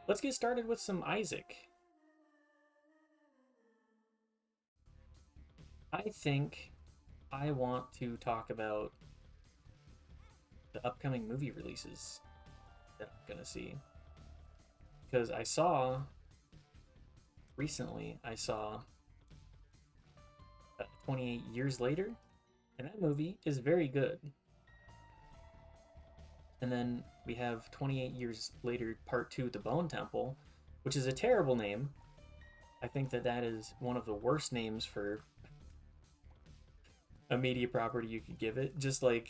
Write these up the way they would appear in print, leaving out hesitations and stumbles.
Let's get started with some Isaac. I think I want to talk about the upcoming movie releases that I'm gonna see. Because I saw 28 Years Later, and that movie is very good. And then we have 28 Years Later Part 2, The Bone Temple, which is a terrible name. I think that is one of the worst names for a media property you could give it. Just like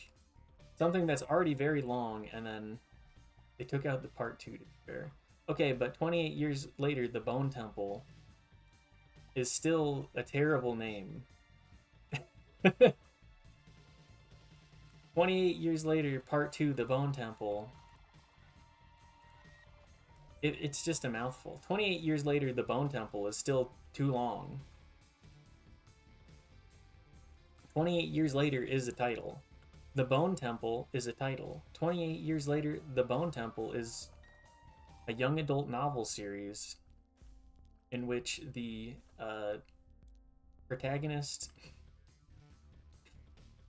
something that's already very long, and then they took out the part two to be fair. Okay, but 28 years later, the Bone Temple is still a terrible name. 28 years later, part two, the Bone Temple. It's just a mouthful. 28 years later, the Bone Temple is still too long. 28 years later is a title. The Bone Temple is a title. 28 years later, the Bone Temple is a young adult novel series in which the protagonist,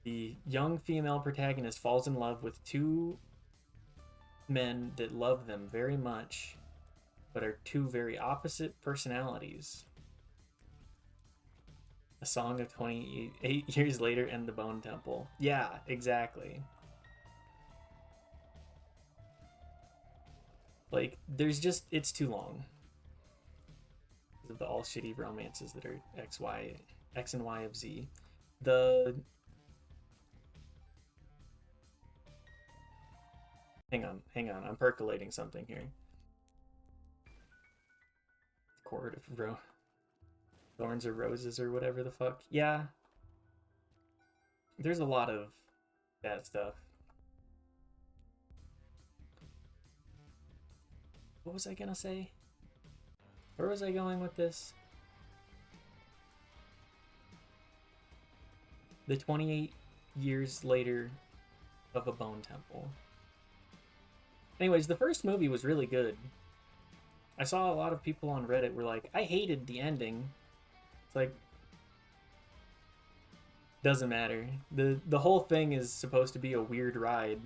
the young female protagonist, falls in love with two men that love them very much, but are two very opposite personalities. A Song of 28 Years Later and the Bone Temple. Yeah, exactly. Like, it's too long. Because of the all shitty romances that are X and Y of Z. The. Hang on, I'm percolating something here. Court of Thorns or Roses or whatever the fuck. Yeah. There's a lot of that stuff. What was I gonna say? Where was I going with this? The 28 years later of a Bone Temple. Anyways, the first movie was really good. I saw a lot of people on Reddit were like, I hated the ending. It's like, doesn't matter. The whole thing is supposed to be a weird ride.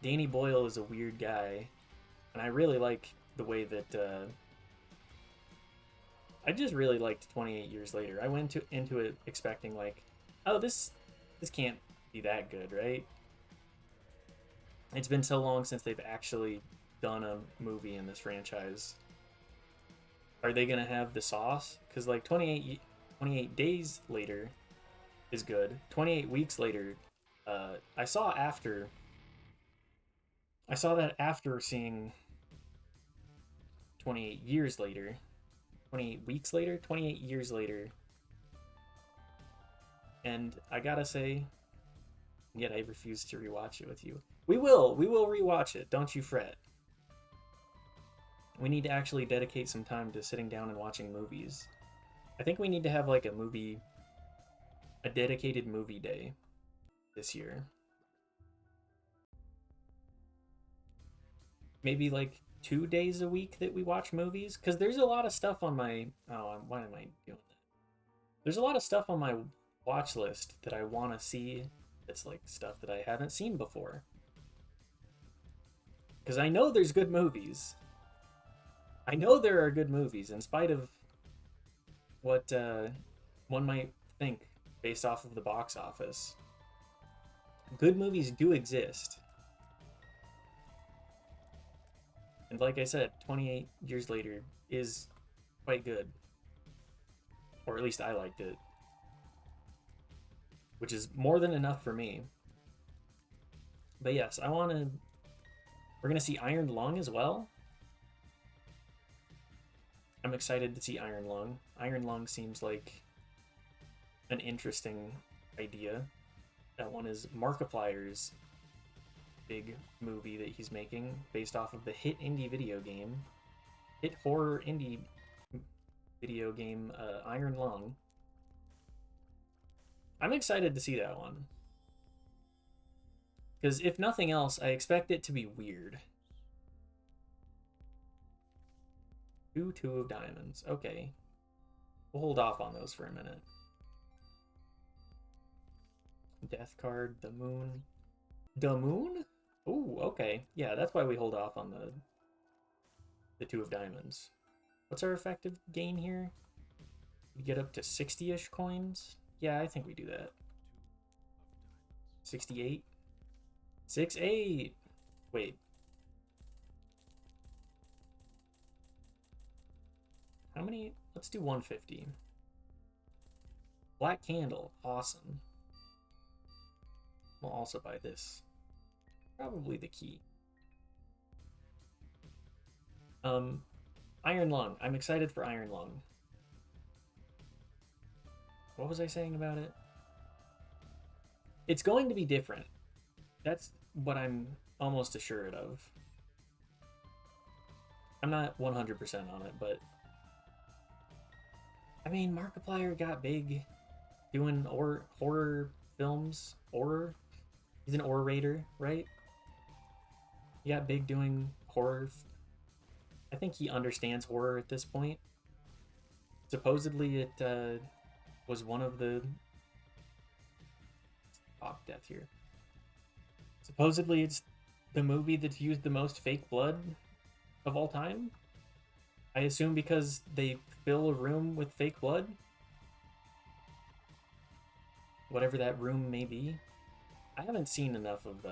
Danny Boyle is a weird guy, and I really like the way that I just really liked 28 Years Later. I went into it expecting like, oh, this can't be that good, right? It's been so long since they've actually done a movie in this franchise. Are they gonna have the sauce? Because like 28 days later is good. 28 weeks later, I saw that after seeing 28 years later, 28 weeks later, 28 years later. And I gotta say, yet I refuse to rewatch it with you. We will rewatch it. Don't you fret. We need to actually dedicate some time to sitting down and watching movies. I think we need to have like a dedicated movie day this year. Maybe like 2 days a week that we watch movies, because there's a lot of stuff on my why am I doing that? There's a lot of stuff on my watch list that I want to see. It's like stuff that I haven't seen before. Because I know there's good movies. I know there are good movies, in spite of what one might think based off of the box office. Good movies do exist. And like I said, 28 years later is quite good. Or at least I liked it. Which is more than enough for me. But yes, we're going to see Iron Lung as well. I'm excited to see Iron Lung. Iron Lung seems like an interesting idea. That one is Markiplier's big movie that he's making based off of the hit horror indie video game, Iron Lung. I'm excited to see that one. Because if nothing else, I expect it to be weird. Two of diamonds. Okay. We'll hold off on those for a minute. Death card, the moon. The moon? Ooh, okay. Yeah, that's why we hold off on the two of diamonds. What's our effective gain here? We get up to 60-ish coins? Yeah, I think we do that. 68? 68! Wait. How many? Let's do 150. Black candle. Awesome. We'll also buy this. Probably the key. Iron Lung. I'm excited for Iron Lung. What was I saying about it? It's going to be different. That's what I'm almost assured of. I'm not 100% on it, but I mean, Markiplier got big doing horror films. Horror? He's an orator, right? He got big doing horror. I think he understands horror at this point. Supposedly, it was one of the death here. Supposedly, it's the movie that's used the most fake blood of all time. I assume because they fill a room with fake blood. Whatever that room may be. I haven't seen enough of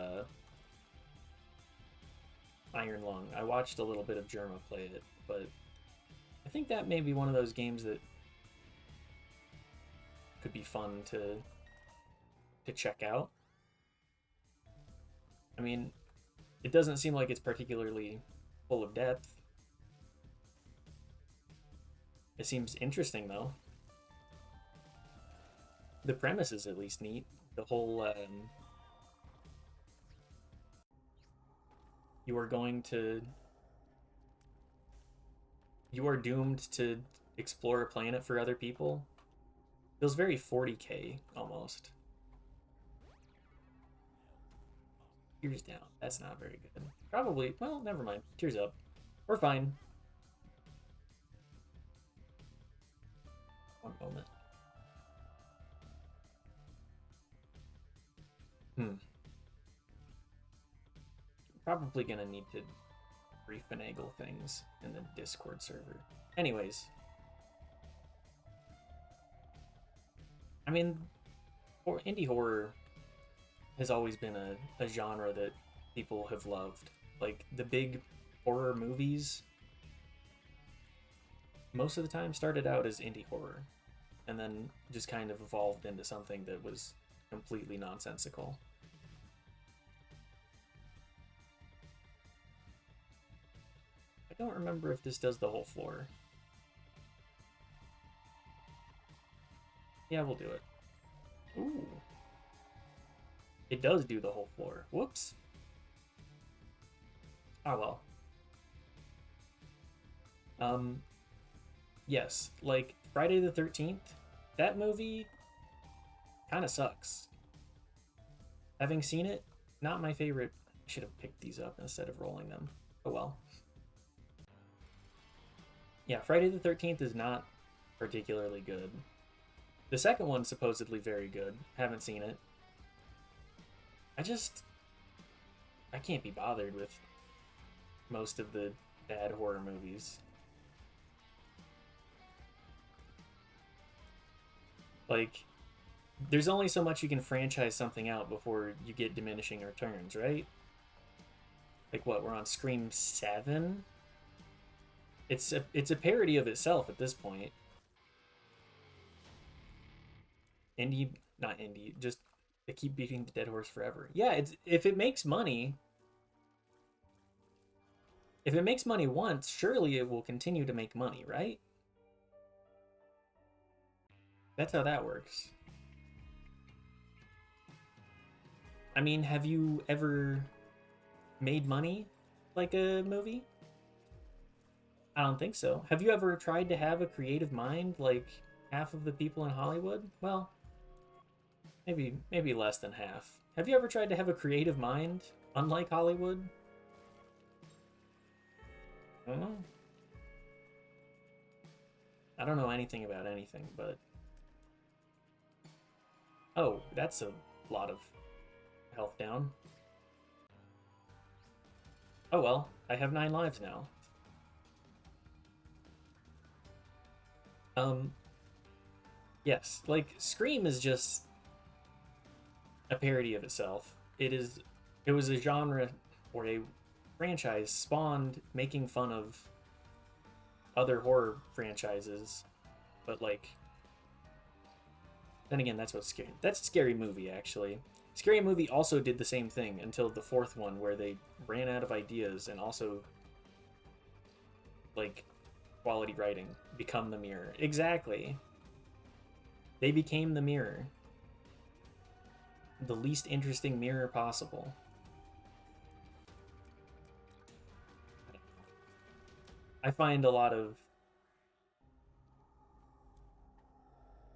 Iron Lung. I watched a little bit of Germa play it, but I think that may be one of those games that could be fun to check out. I mean, it doesn't seem like it's particularly full of depth. It seems interesting, though. The premise is at least neat. The whole, you are doomed to explore a planet for other people. Feels very 40K, almost. Tears down. That's not very good. Probably, well, never mind. Tears up. We're fine. One moment. Probably gonna need to refinagle things in the Discord server. Anyways. I mean, indie horror has always been a genre that people have loved. Like, the big horror movies, most of the time started out as indie horror, and then just kind of evolved into something that was completely nonsensical. I don't remember if this does the whole floor. Yeah, we'll do it. Ooh. It does do the whole floor. Whoops. Oh well. Yes, like Friday the 13th, that movie kind of sucks. Having seen it, not my favorite. I should have picked these up instead of rolling them. Oh well. Yeah, Friday the 13th is not particularly good. The second one's supposedly very good. Haven't seen it. I can't be bothered with most of the bad horror movies. Like, there's only so much you can franchise something out before you get diminishing returns, right? Like what, we're on Scream 7? It's a parody of itself at this point. Not indie, just they keep beating the dead horse forever. Yeah, if it makes money once, surely it will continue to make money, right? That's how that works. I mean, have you ever made money like a movie? I don't think so. Have you ever tried to have a creative mind like half of the people in Hollywood? Well, maybe less than half. Have you ever tried to have a creative mind unlike Hollywood? I don't know. I don't know anything about anything, but... Oh, that's a lot of health down. Oh well, I have 9 lives now. Um, yes, like, Scream is just a parody of itself. It was a genre or a franchise spawned making fun of other horror franchises, but like then again, that's a Scary Movie actually. Scary Movie also did the same thing until the fourth one where they ran out of ideas and also like quality writing become the mirror. Exactly. They became the mirror. The least interesting mirror possible. I find a lot of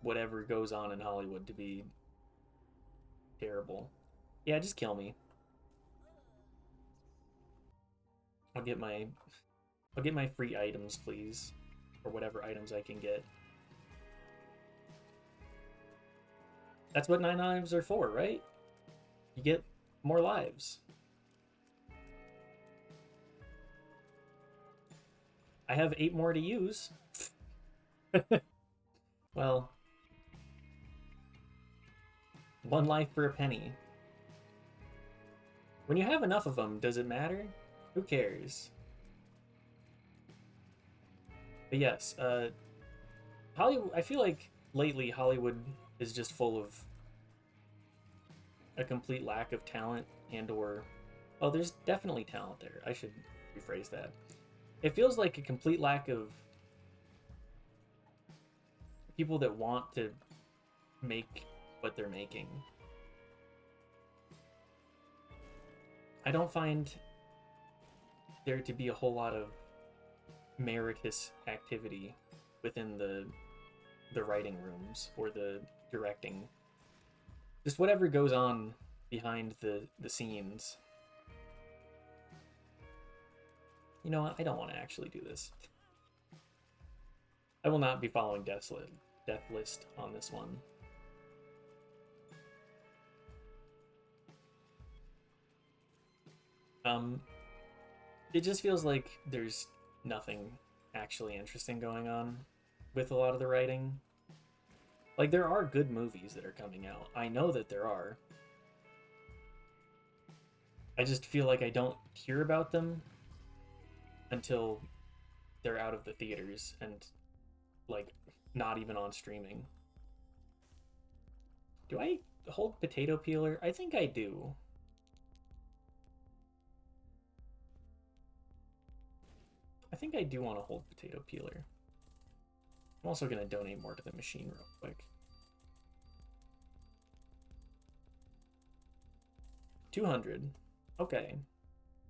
whatever goes on in Hollywood to be terrible. Yeah, just kill me. I'll get my I'll get my free items, please. Or whatever items I can get. That's what 9 lives are for, right? You get more lives. I have 8 more to use. Well, 1 life for a penny. When you have enough of them, does it matter? Who cares? But yes, Hollywood. I feel like lately Hollywood is just full of a complete lack of talent and/or, oh, there's definitely talent there. I should rephrase that. It feels like a complete lack of people that want to make what they're making. I don't find there to be a whole lot of meritorious activity within the writing rooms or the directing. Just whatever goes on behind the scenes. You know what? I don't want to actually do this. I will not be following Death List on this one. It just feels like there's nothing actually interesting going on with a lot of the writing. Like, there are good movies that are coming out. I know that there are. I just feel like I don't hear about them until they're out of the theaters and, like, not even on streaming. Do I hold potato peeler? I think I do. I think I do want to hold potato peeler. I'm also going to donate more to the machine real quick. 200. Okay.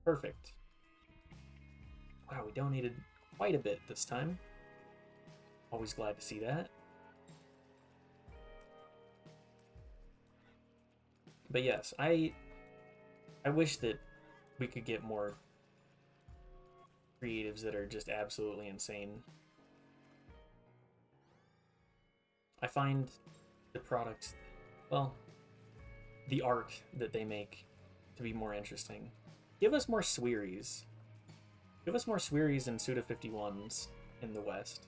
Perfect. Wow, we donated quite a bit this time. Always glad to see that. But yes, I wish that we could get more creatives that are just absolutely insane. I find the product, well, the art that they make to be more interesting. Give us more Swearies. Give us more Swearies and Suda51s in the West.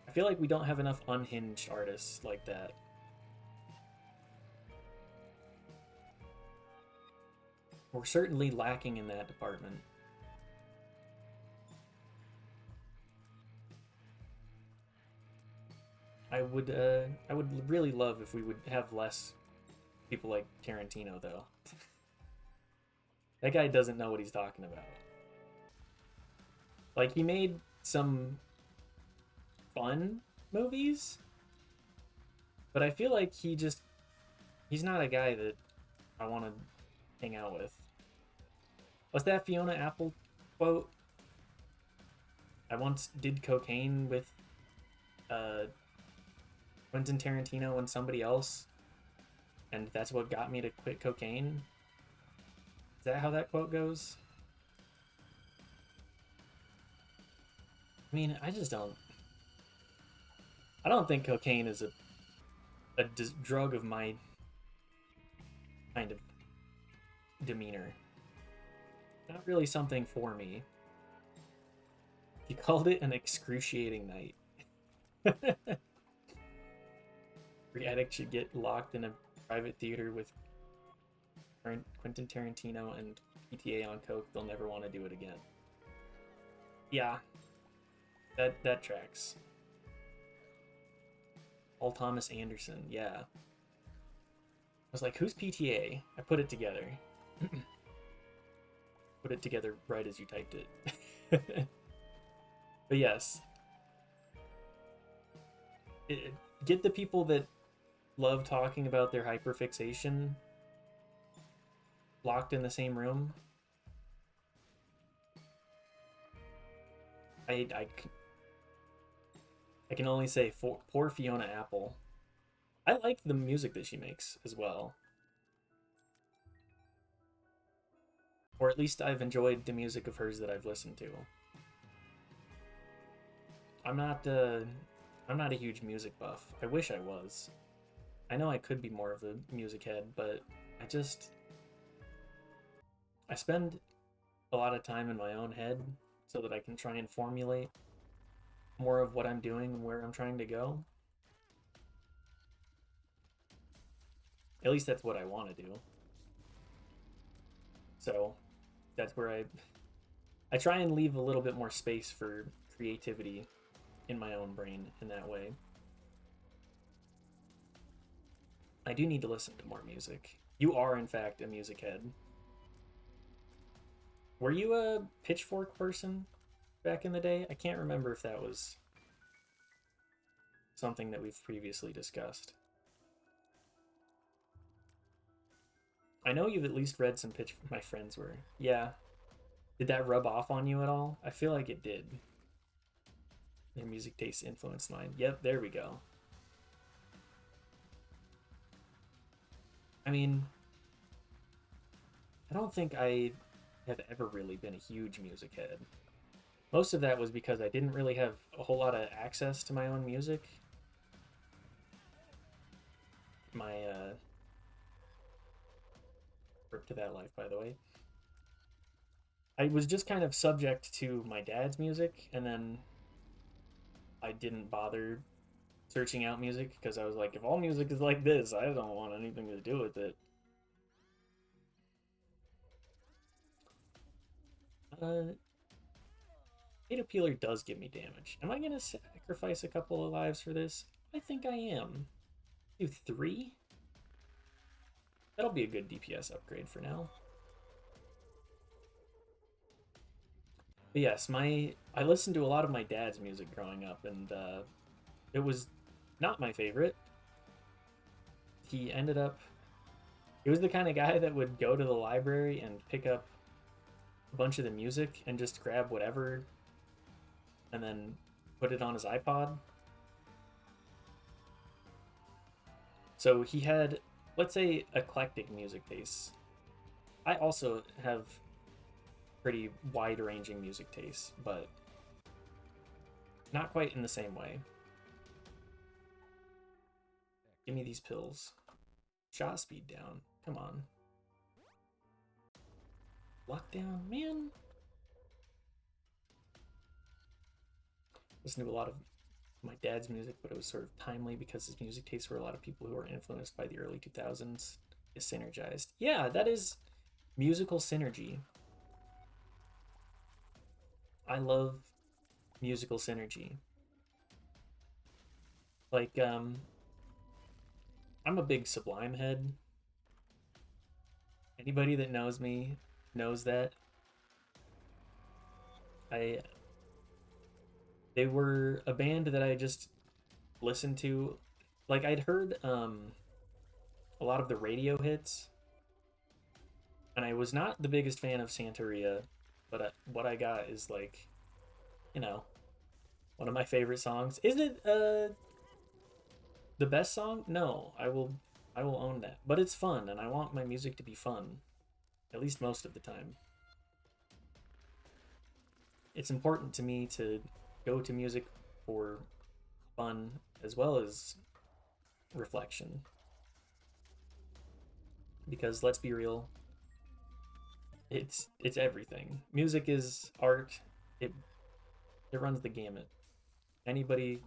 I feel like we don't have enough unhinged artists like that. We're certainly lacking in that department. I would really love if we would have less people like Tarantino, though. That guy doesn't know what he's talking about. Like, he made some fun movies, but I feel like he's not a guy that I want to hang out with. What's that Fiona Apple quote? I once did cocaine with Quentin Tarantino and somebody else, and that's what got me to quit cocaine. Is that how that quote goes? I mean, I just don't. I don't think cocaine is a drug of my kind of demeanor. Not really something for me. He called it an excruciating night. Every addict should get locked in a private theater with Quentin Tarantino and PTA on coke. They'll never want to do it again. Yeah, that tracks. Paul Thomas Anderson. Yeah. I was like, who's PTA? I put it together. Put it together right as you typed it. But yes, get the people that love talking about their hyperfixation locked in the same room. I can only say poor Fiona Apple. I like the music that she makes as well. Or at least I've enjoyed the music of hers that I've listened to. I'm not a huge music buff. I wish I was. I know I could be more of a music head, but I spend a lot of time in my own head so that I can try and formulate more of what I'm doing and where I'm trying to go. At least that's what I want to do. So that's where I try and leave a little bit more space for creativity in my own brain in that way. I do need to listen to more music. You are, in fact, a music head. Were you a Pitchfork person back in the day? I can't remember if that was something that we've previously discussed. I know you've at least read some Pitch. My friends were. Yeah. Did that rub off on you at all? I feel like it did. Your music taste influenced mine. Yep, there we go. I mean, I don't think I have ever really been a huge music head. Most of that was because I didn't really have a whole lot of access to my own music. My trip to that life, by the way. I was just kind of subject to my dad's music, and then I didn't bother searching out music because I was like, if all music is like this, I don't want anything to do with it. Data Peeler does give me damage. Am I going to sacrifice a couple of lives for this? I think I am. Do 3? That'll be a good DPS upgrade for now. But yes, I listened to a lot of my dad's music growing up, and it was not my favorite. He ended up... He was the kind of guy that would go to the library and pick up a bunch of the music and just grab whatever and then put it on his iPod. So he had, let's say, eclectic music tastes. I also have pretty wide-ranging music tastes, but not quite in the same way. Give me these pills. Shot speed down. Come on. Lockdown, man. Listen to a lot of my dad's music, but it was sort of timely because his music tastes were a lot of people who were influenced by the early 2000s. Is synergized. Yeah, that is musical synergy. I love musical synergy. Like, I'm a big Sublime head. Anybody that knows me knows that. They were a band that I just listened to. Like, I'd heard a lot of the radio hits, and I was not the biggest fan of Santeria, but what I got is, like, you know, one of my favorite songs. Is it the best song? No, I will own that. But it's fun, and I want my music to be fun, at least most of the time. It's important to me to go to music for fun as well as reflection. Because let's be real, it's everything. Music is art. It it runs the gamut. Anybody,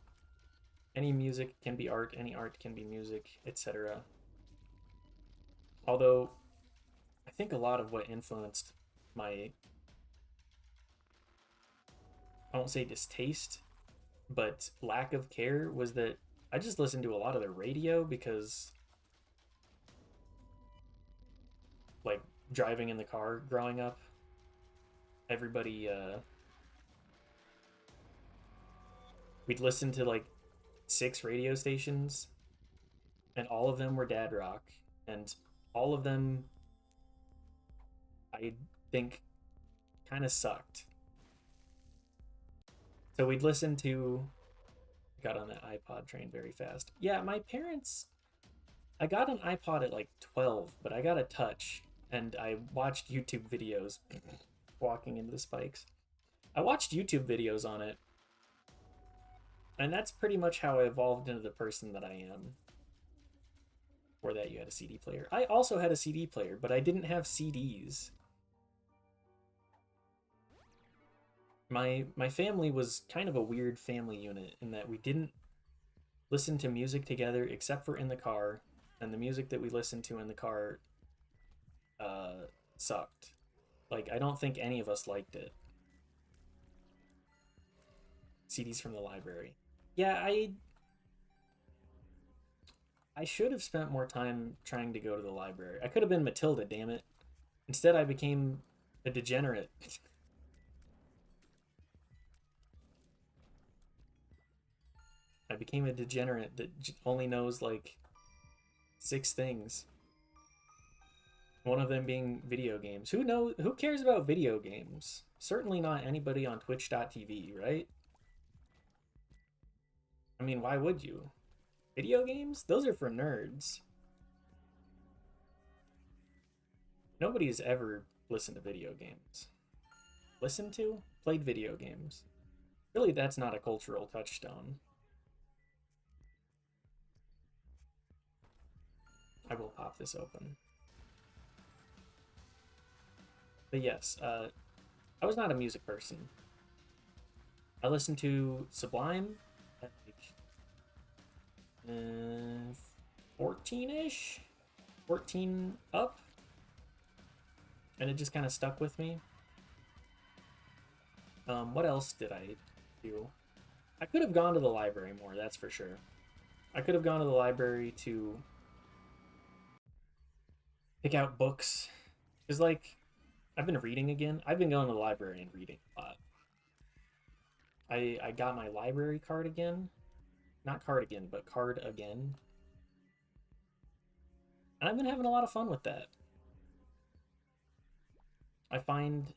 any music can be art, any art can be music, etc. Although I think a lot of what influenced my, I won't say distaste, but lack of care was that I just listened to a lot of the radio because, like, driving in the car growing up, everybody, we'd listen to like 6 radio stations, and all of them were dad rock, and all of them, I think, kind of sucked. So we'd listen to, got on that iPod train very fast. Yeah, my parents, I got an iPod at like 12, but I got a touch, and I watched YouTube videos walking into the spikes. I watched YouTube videos on it, and that's pretty much how I evolved into the person that I am. Before that, you had a CD player. I also had a CD player, but I didn't have CDs. My family was kind of a weird family unit in that we didn't listen to music together except for in the car, and the music that we listened to in the car uh, sucked. Like, I don't think any of us liked it. CDs from the library. Yeah, I should have spent more time trying to go to the library. I could have been Matilda, damn it. Instead, I became a degenerate. I became a degenerate that only knows like 6 things. One of them being video games. Who cares about video games? Certainly not anybody on twitch.tv, right? I mean, why would you? Video games? Those are for nerds. Nobody's ever listened to video games. Listened to? Played video games. Really, that's not a cultural touchstone. I will pop this open. But yes, I was not a music person. I listened to Sublime at like 14-ish, 14 up, and it just kind of stuck with me. What else did I do? I could have gone to the library more, that's for sure. I could have gone to the library to pick out books. Because, like, I've been reading again. I've been going to the library and reading a lot. I got my library card again. Not card again, but card again. And I've been having a lot of fun with that. I find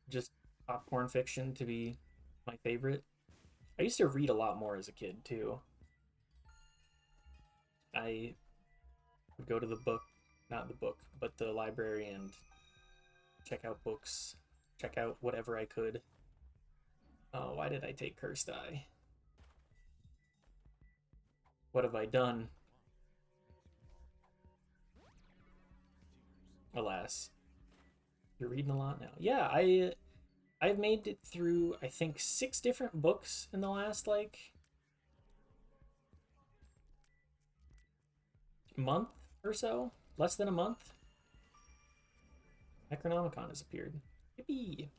just popcorn fiction to be my favorite. I used to read a lot more as a kid, too. I would go to the book, not the book, but the library and check out books, check out whatever I could. Oh, why did I take Cursed Eye? What have I done? Alas. You're reading a lot now. Yeah, I've made it through, I think, 6 different books in the last, like, month or so. Less than a month. Necronomicon has appeared. Yippee!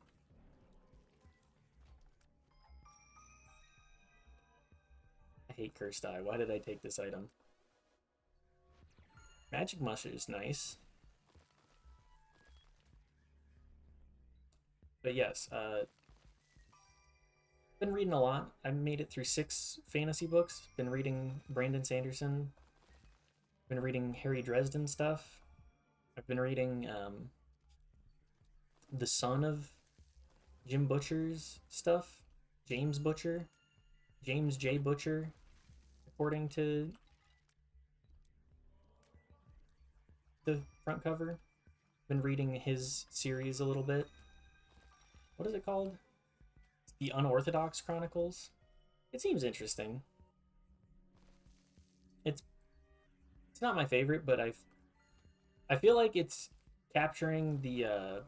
I hate Cursed Eye. Why did I take this item? Magic Mush is nice. But yes, been reading a lot. I made it through 6 fantasy books. Been reading Brandon Sanderson. Been reading Harry Dresden stuff. I've been reading the son of Jim Butcher's stuff. James Butcher. James J. Butcher, according to the front cover. Been reading his series a little bit. What is it called? The Unorthodox Chronicles. It seems interesting. It's it's not my favorite, but I feel like it's capturing the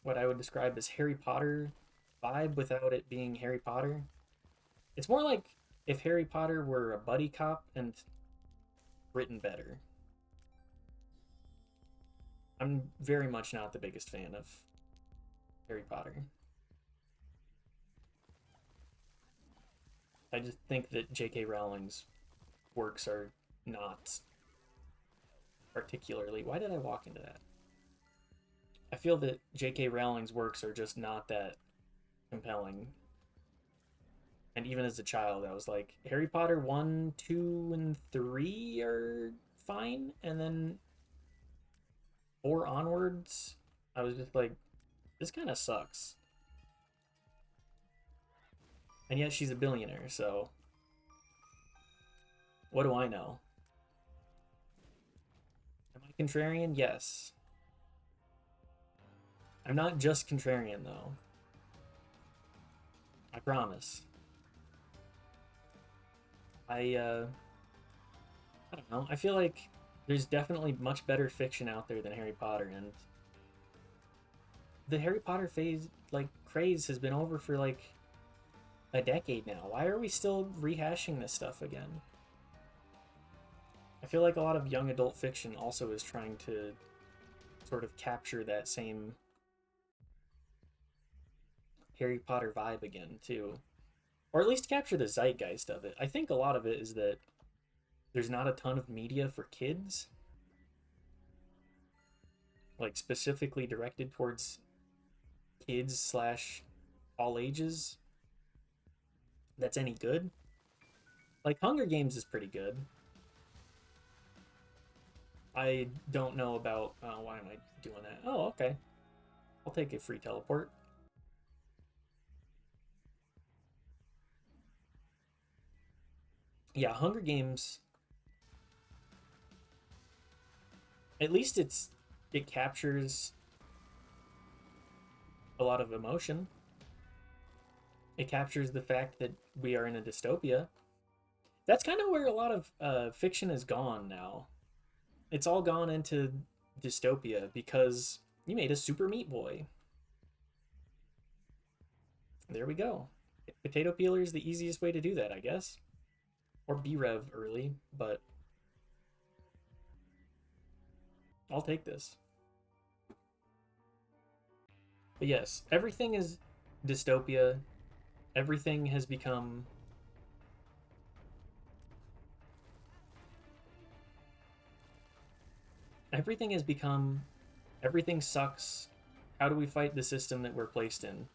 what I would describe as Harry Potter vibe without it being Harry Potter. It's more like if Harry Potter were a buddy cop and written better. I'm very much not the biggest fan of Harry Potter. I just think that J.K. Rowling's works are not particularly. Why did I walk into that? I feel that J.K. Rowling's works are just not that compelling. And even as a child, I was like, Harry Potter 1, 2, and 3 are fine. And then 4 onwards, I was just like, this kind of sucks. And yet she's a billionaire, so what do I know? Am I contrarian? Yes. I'm not just contrarian, though. I promise. I don't know. I feel like there's definitely much better fiction out there than Harry Potter, and the Harry Potter phase, like, craze has been over for, like, a decade now. Why are we still rehashing this stuff again? I feel like a lot of young adult fiction also is trying to sort of capture that same Harry Potter vibe again, too. Or at least capture the zeitgeist of it. I think a lot of it is that there's not a ton of media for kids, like specifically directed towards kids slash all ages, that's any good. Like Hunger Games is pretty good. I don't know about why am I doing that? Oh, okay. I'll take a free teleport. Yeah, Hunger Games. At least it captures a lot of emotion. It captures the fact that we are in a dystopia. That's kind of where a lot of fiction has gone now. It's all gone into dystopia because you made a Super Meat Boy. There we go. Potato peeler is the easiest way to do that, I guess. Or B-Rev early, but I'll take this. But yes, everything is dystopia. Everything has become everything has become everything sucks. How do we fight the system that we're placed in?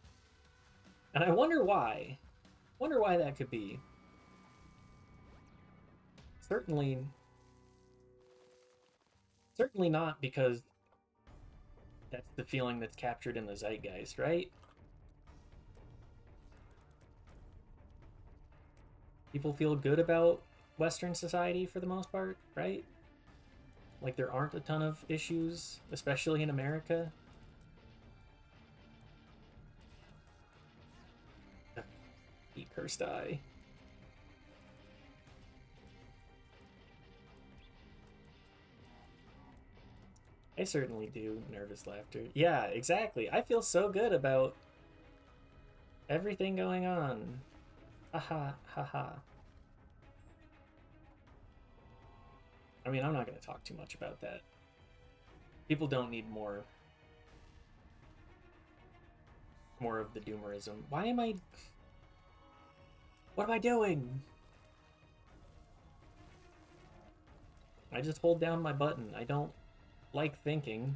And I wonder why. Wonder why that could be. Certainly certainly not because that's the feeling that's captured in the zeitgeist, right? People feel good about Western society for the most part, right? Like there aren't a ton of issues, especially in America. Eat cursed eye. I certainly do. Nervous laughter. Yeah, exactly. I feel so good about everything going on. Haha, haha. I mean, I'm not going to talk too much about that. People don't need more of the doomerism. Why am I What am I doing? I just hold down my button. I don't like thinking.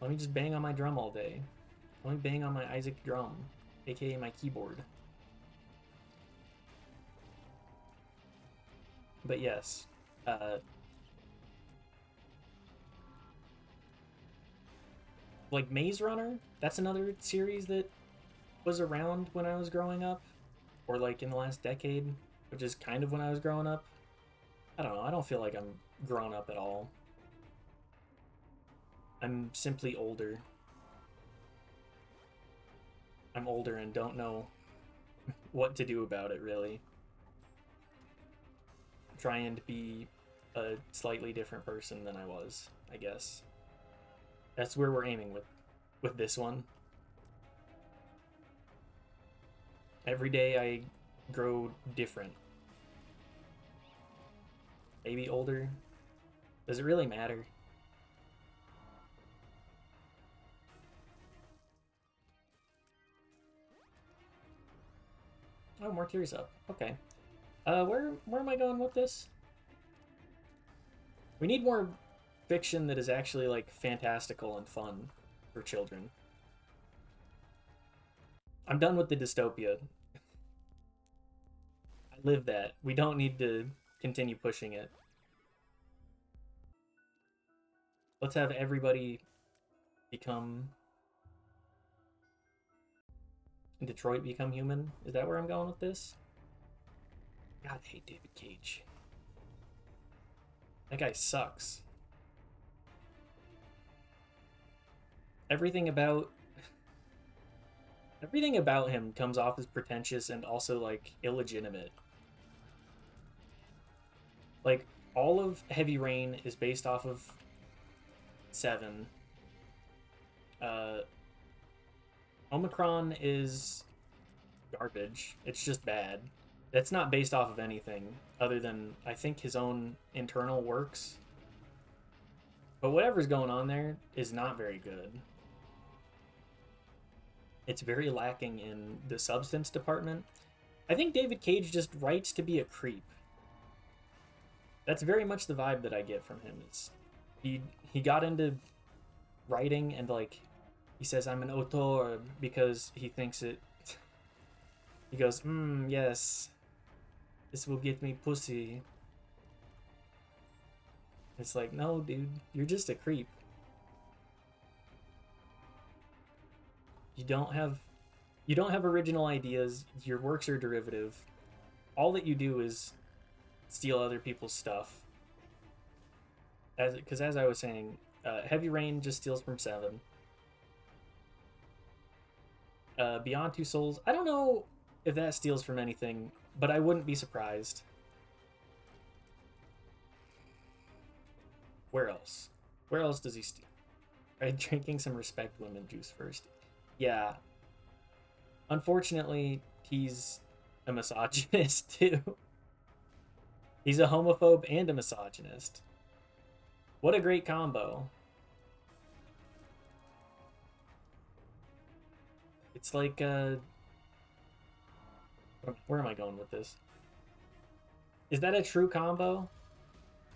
Let me just bang on my drum all day. Let me bang on my Isaac drum, aka my keyboard. But yes, like Maze Runner, that's another series that was around when I was growing up, or like in the last decade, which is kind of when I was growing up. I don't know. I don't feel like I'm grown up at all. I'm simply older. I'm older and don't know what to do about it, really. I'm trying to be a slightly different person than I was, I guess. That's where we're aiming with this one. Every day I grow different. Maybe older. Does it really matter? Oh, more tears up. Okay. Where am I going with this? We need more fiction that is actually like fantastical and fun for children. I'm done with the dystopia. I live that. We don't need to continue pushing it. Let's have everybody become Detroit become human. Is that where I'm going with this? God, I hate David Cage. That guy sucks. Everything about everything about him comes off as pretentious and also like illegitimate. Like all of Heavy Rain is based off of Seven. Uh, Omicron is garbage. It's just bad. That's not based off of anything other than I think his own internal works. But whatever's going on there is not very good. It's very lacking in the substance department. I think David Cage just writes to be a creep. That's very much the vibe that I get from him. It's he got into writing and like he says I'm an auteur because he thinks it. He goes, yes, this will get me pussy. It's like, no, dude, you're just a creep. You don't have you don't have original ideas. Your works are derivative. All that you do is steal other people's stuff. Because as I was saying, Heavy Rain just steals from Seven. Beyond Two Souls, I don't know if that steals from anything, but I wouldn't be surprised. Where else? Where else does he steal? Right, drinking some Respect Women juice first. Yeah. Unfortunately, he's a misogynist too. He's a homophobe and a misogynist. What a great combo. It's like, where am I going with this? Is that a true combo?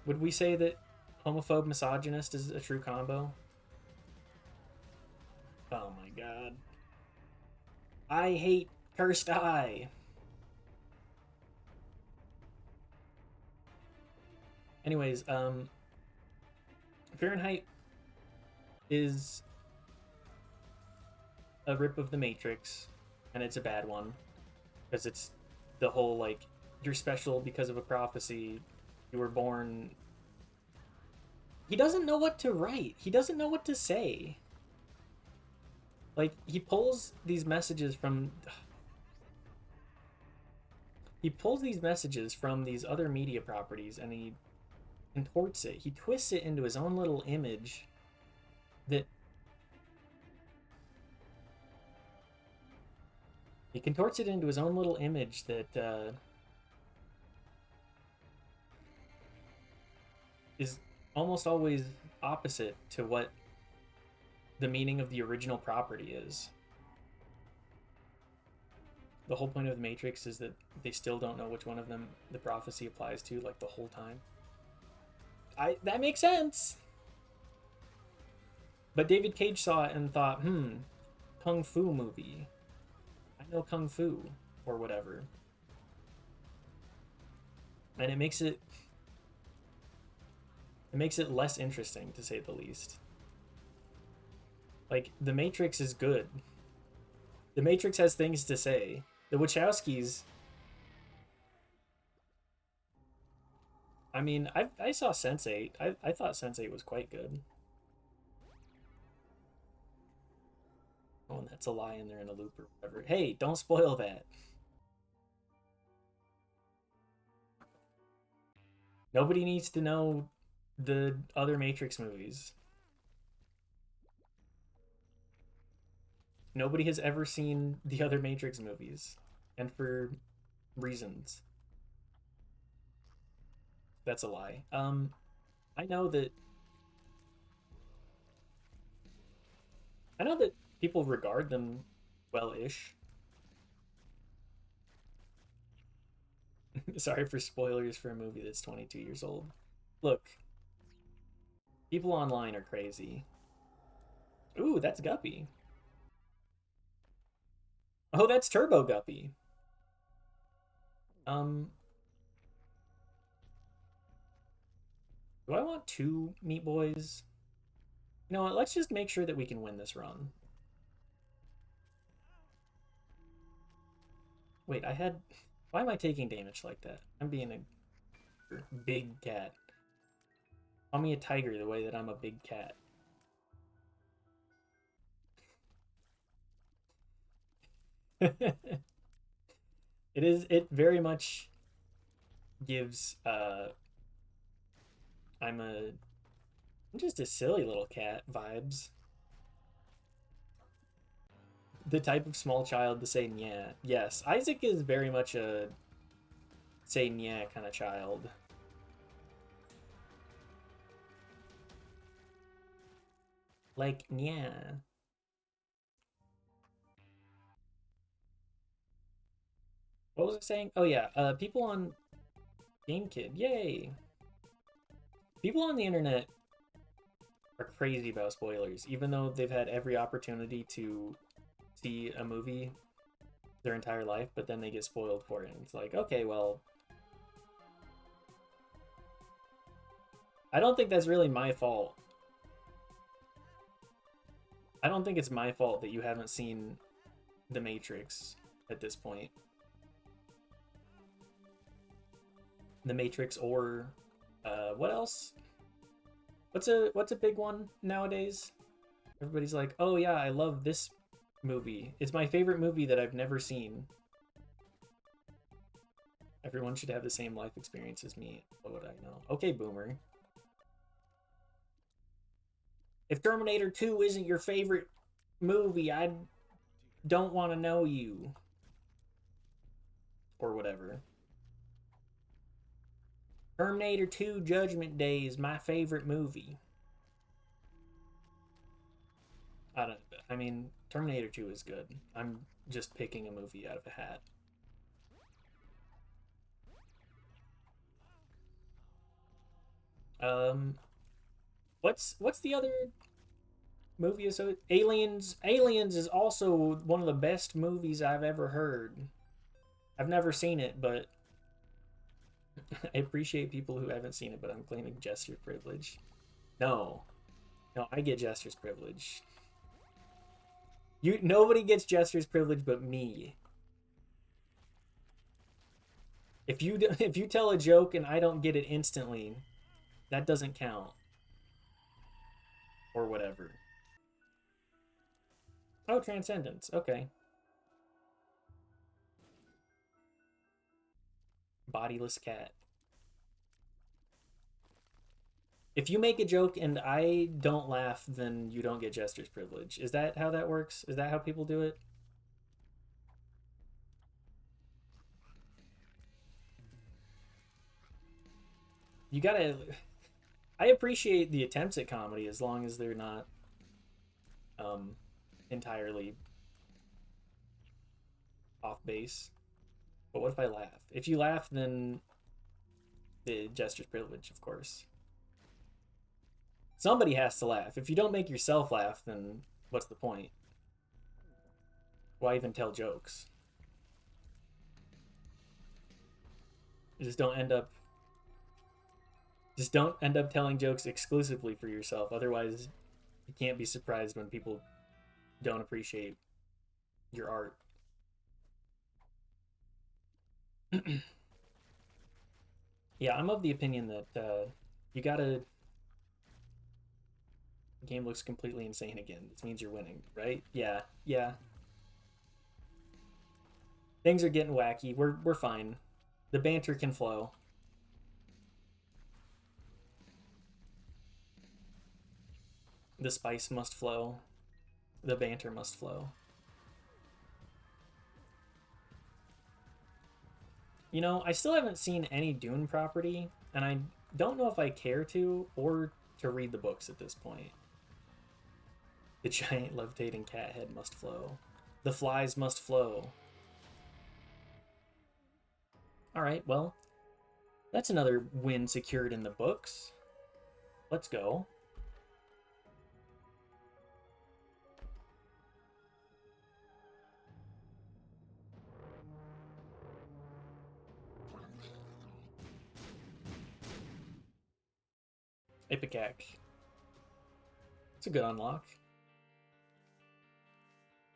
Would we say that homophobe misogynist is a true combo? Oh my god. I hate Cursed Eye. Anyways, Fahrenheit is a rip of the Matrix, and it's a bad one because it's the whole like you're special because of a prophecy. You were born. He doesn't know what to write. He doesn't know what to say. Like he pulls these messages from these other media properties and he contorts it. He twists it into his own little image that he contorts it into his own little image that is almost always opposite to what the meaning of the original property is. The whole point of the Matrix is that they still don't know which one of them the prophecy applies to, like the whole time. That makes sense. But David Cage saw it and thought, kung fu movie. I know kung fu or whatever. And it makes it less interesting to say the least. Like the Matrix is good. The Matrix has things to say. The Wachowskis. I mean, I saw Sense8. I thought Sense8 was quite good. Oh, and that's a lie and they're in a loop or whatever. Hey, don't spoil that. Nobody needs to know the other Matrix movies. Nobody has ever seen the other Matrix movies, and for reasons. That's a lie. I know that I know that people regard them well-ish. Sorry for spoilers for a movie that's 22 years old. Look, people online are crazy. Ooh, that's Guppy. Oh, that's Turbo Guppy. Um, do I want two Meat Boys? You know what? Let's just make sure that we can win this run. Wait, I had. Why am I taking damage like that? I'm being a big cat. Call me a tiger the way that I'm a big cat. It is. It very much gives. I'm a. I'm just a silly little cat vibes. The type of small child to say yeah. Yes, Isaac is very much a say yeah kind of child. Like yeah. What was I saying? Oh yeah, people on GameKid, yay! People on the internet are crazy about spoilers, even though they've had every opportunity to see a movie their entire life, but then they get spoiled for it. And it's like, okay, well, I don't think that's really my fault. I don't think it's my fault that you haven't seen The Matrix at this point. The Matrix or what else? What's a big one nowadays? Everybody's like, "Oh yeah, I love this movie. It's my favorite movie that I've never seen." Everyone should have the same life experience as me. What would I know? Okay, boomer. If Terminator 2 isn't your favorite movie, I don't want to know you. Or whatever. Terminator 2 Judgment Day is my favorite movie. I mean, Terminator 2 is good. I'm just picking a movie out of a hat. Um, what's the other movie? So Aliens is also one of the best movies I've ever heard. I've never seen it, but I appreciate people who haven't seen it. But I'm claiming gesture privilege. No, no, I get jester's privilege. Nobody gets jester's privilege but me. If you tell a joke and I don't get it instantly, that doesn't count. Or whatever. Oh, Transcendence. Okay. Bodiless cat. If you make a joke and I don't laugh, then you don't get jester's privilege. Is that how that works? Is that how people do it? You gotta. I appreciate the attempts at comedy as long as they're not um, entirely off base. But what if I laugh? If you laugh, then the jester's privilege, of course. Somebody has to laugh. If you don't make yourself laugh, then what's the point? Why even tell jokes? You just don't end up telling jokes exclusively for yourself. Otherwise, you can't be surprised when people don't appreciate your art. Yeah, I'm of the opinion that you gotta The game looks completely insane again. This means you're winning, right? Yeah, yeah. Things are getting wacky. We're fine. The banter can flow. The spice must flow. The banter must flow. You know, I still haven't seen any Dune property, and I don't know if I care to or to read the books at this point. The giant levitating cat head must flow. The flies must flow. Alright, well, that's another win secured in the books. Let's go. Ipecac. It's a good unlock.